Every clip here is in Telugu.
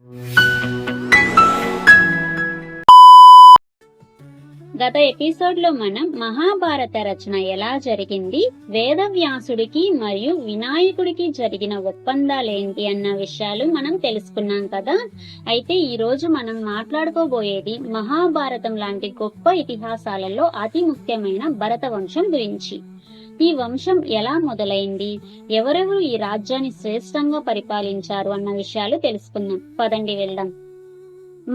గత ఎపిసోడ్లో మనం మహాభారత రచన ఎలా జరిగింది, వేదవ్యాసుడికి మరియు వినాయకుడికి జరిగిన ఒప్పందాలేంటి అన్న విషయాలు మనం తెలుసుకున్నాం కదా. అయితే ఈ రోజు మనం మాట్లాడుకోబోయేది మహాభారతం లాంటి గొప్ప ఇతిహాసాలలో అతి ముఖ్యమైన భరత వంశం గురించి. ఈ వంశం ఎలా మొదలైంది, ఎవరెవరు ఈ రాజ్యాన్ని శ్రేష్టంగా పరిపాలించారు అన్న విషయాలు తెలుసుకుందాం. పదండి వెళ్దాం.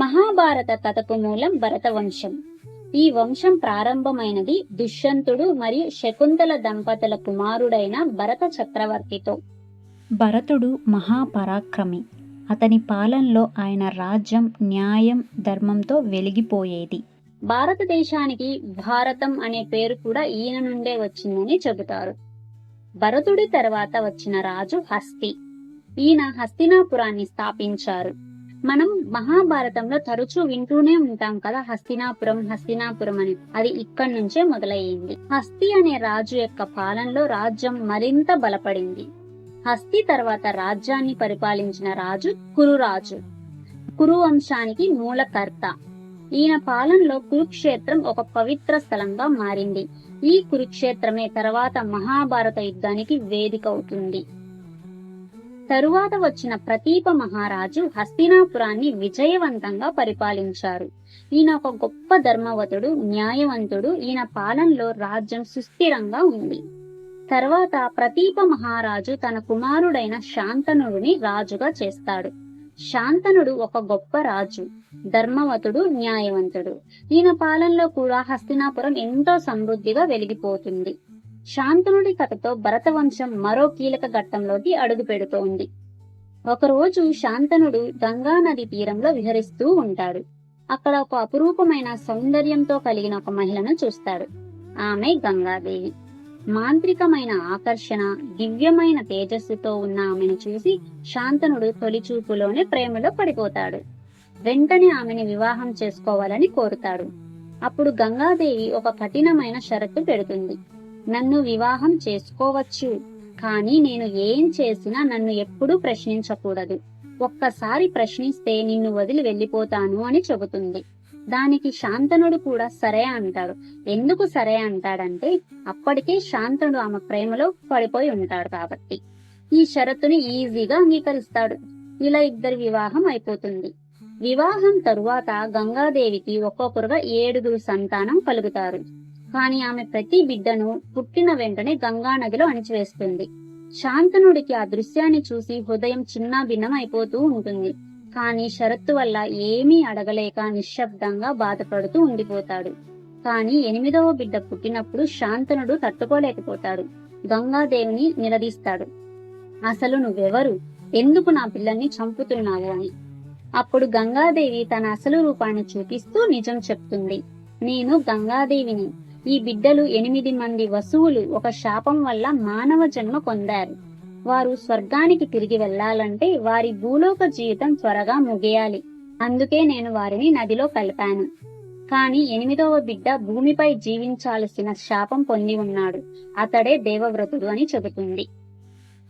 మహాభారత కథకు మూలం భరత వంశం. ఈ వంశం ప్రారంభమైనది దుష్యంతుడు మరియు శకుంతల దంపతుల కుమారుడైన భరత చక్రవర్తితో. భరతుడు మహాపరాక్రమి. అతని పాలనలో ఆయన రాజ్యం న్యాయం, ధర్మంతో వెలిగిపోయేది. భారతదేశానికి భారతం అనే పేరు కూడా ఈయన నుండే వచ్చిందని చెబుతారు. భరతుడి తర్వాత వచ్చిన రాజు హస్తి. ఈయన హస్తినాపురాన్ని స్థాపించారు. మనం మహాభారతంలో తరచూ వింటూనే ఉంటాం కదా, హస్తినాపురం హస్తినాపురం అని. అది ఇక్కడి నుంచే మొదలయ్యింది. హస్తి అనే రాజు యొక్క పాలనలో రాజ్యం మరింత బలపడింది. హస్తి తర్వాత రాజ్యాన్ని పరిపాలించిన రాజు కురురాజు. కురు వంశానికి మూలకర్త. ఈయన పాలనలో కురుక్షేత్రం ఒక పవిత్ర స్థలంగా మారింది. ఈ కురుక్షేత్రమే తర్వాత మహాభారత యుద్ధానికి వేదిక అవుతుంది. తరువాత వచ్చిన ప్రతీప మహారాజు హస్తినాపురాన్ని విజయవంతంగా పరిపాలించారు. ఈయన ఒక గొప్ప ధర్మవతుడు, న్యాయవంతుడు. ఈయన పాలనలో రాజ్యం సుస్థిరంగా ఉంది. తర్వాత ప్రతీప మహారాజు తన కుమారుడైన శాంతనుడిని రాజుగా చేస్తాడు. శాంతనుడు ఒక గొప్ప రాజు, ధర్మవతుడు, న్యాయవంతుడు. ఈయన పాలనలో కూడా హస్తినాపురం ఎంతో సమృద్ధిగా వెలిగిపోతుంది. శాంతనుడి కథతో భరతవంశం మరో కీలక ఘట్టంలోకి అడుగు పెడుతోంది. ఒకరోజు శాంతనుడు గంగా నది తీరంలో విహరిస్తూ ఉంటాడు. అక్కడ ఒక అపురూపమైన సౌందర్యంతో కలిగిన ఒక మహిళను చూస్తాడు. ఆమె గంగాదేవి. మాంత్రికమైన ఆకర్షణ, దివ్యమైన తేజస్సుతో ఉన్న ఆమెను చూసి శాంతనుడు తొలి చూపులోనే ప్రేమలో పడిపోతాడు. వెంటనే ఆమెను వివాహం చేసుకోవాలని కోరుతాడు. అప్పుడు గంగాదేవి ఒక కఠినమైన షరతు పెడుతుంది. నన్ను వివాహం చేసుకోవచ్చు, కానీ నేను ఏం చేసినా నన్ను ఎప్పుడూ ప్రశ్నించకూడదు. ఒక్కసారి ప్రశ్నిస్తే నిన్ను వదిలి వెళ్ళిపోతాను అని చెబుతుంది. దానికి శాంతనుడు కూడా సరే అంటాడు. ఎందుకు సరే అంటాడంటే అప్పటికే శాంతనుడు ఆమె ప్రేమలో పడిపోయి ఉంటాడు కాబట్టి. ఈ షరతుని ఈజీగా అంగీకరిస్తాడు. ఇలా ఇద్దరి వివాహం అయిపోతుంది. వివాహం తరువాత గంగాదేవికి ఒక్కొక్కరుగా 7 సంతానం కలుగుతారు. కానీ ఆమె ప్రతి బిడ్డను పుట్టిన వెంటనే గంగా నదిలో అణిచివేస్తుంది. శాంతనుడికి ఆ దృశ్యాన్ని చూసి హృదయం చిన్నాభిన్నం అయిపోతూ ఉంటుంది. కానీ షరత్తు వల్ల ఏమీ అడగలేక నిశ్శబ్దంగా బాధపడుతూ ఉండిపోతాడు. కానీ 8వ బిడ్డ పుట్టినప్పుడు శాంతనుడు తట్టుకోలేకపోతాడు. గంగాదేవిని నిలదీస్తాడు. అసలు నువ్వెవరు, ఎందుకు నా పిల్లల్ని చంపుతున్నావు అని. అప్పుడు గంగాదేవి తన అసలు రూపాన్ని చూపిస్తూ నిజం చెప్తుంది. నేను గంగాదేవిని. ఈ బిడ్డలు 8 మంది వసువులు ఒక శాపం వల్ల మానవ జన్మ పొందారు. వారు స్వర్గానికి తిరిగి వెళ్లాలంటే వారి భూలోక జీవితం త్వరగా ముగియాలి. అందుకే నేను వారిని నదిలో కలిపాను. కాని 8వ బిడ్డ భూమిపై జీవించాల్సిన శాపం పొంది ఉన్నాడు. అతడే దేవవ్రతుడు అని చెబుతుంది.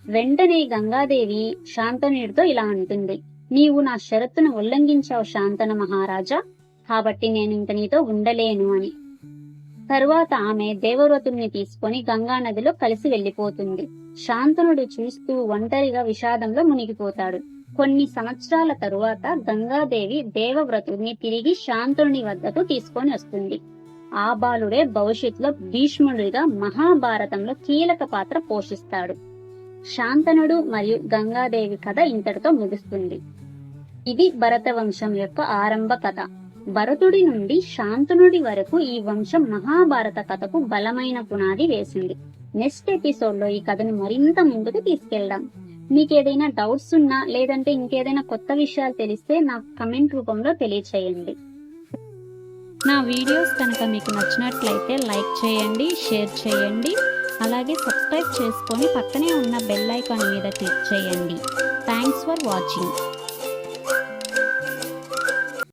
వెంటనే గంగాదేవి శాంతనుడితో ఇలా అంటుంది. నీవు నా షరతును ఉల్లంఘించావు శాంతన మహారాజా, కాబట్టి నేను ఇంక నీతో ఉండలేను అని. తరువాత ఆమె దేవవ్రతుడిని తీసుకొని గంగా నదిలో కలిసి వెళ్లిపోతుంది. శాంతనుడు చూస్తూ ఒంటరిగా విషాదంలో మునిగిపోతాడు. కొన్ని సంవత్సరాల తరువాత గంగాదేవి దేవవ్రతుడిని తిరిగి శాంతనుని వద్దకు తీసుకొని వస్తుంది. ఆ బాలుడే భవిష్యత్తులో భీష్ముడిగా మహాభారతంలో కీలక పాత్ర పోషిస్తాడు. శాంతనుడు మరియు గంగాదేవి కథ ఇంతటితో ముగుస్తుంది. ఇది భరత వంశం యొక్క ఆరంభ కథ. భరతుడి నుండి శాంతనుడి వరకు ఈ వంశం మహాభారత కథకు బలమైన పునాది వేసింది. నెక్స్ట్ ఎపిసోడ్ లో ఈ కథను మరింత ముందుకు తీసుకెళ్దాం. మీకు ఏదైనా డౌట్స్ ఉన్నా లేదంటే ఇంకేదైనా కొత్త విషయాలు తెలిస్తే నాకు కమెంట్ రూపంలో తెలియచేయండి. నా వీడియోస్ కనుక మీకు నచ్చినట్లయితే లైక్ చేయండి, షేర్ చేయండి, అలాగే సబ్స్క్రైబ్ చేసుకొని పక్కనే ఉన్న బెల్ ఐకాన్ మీద క్లిక్ చేయండి. Thanks for watching.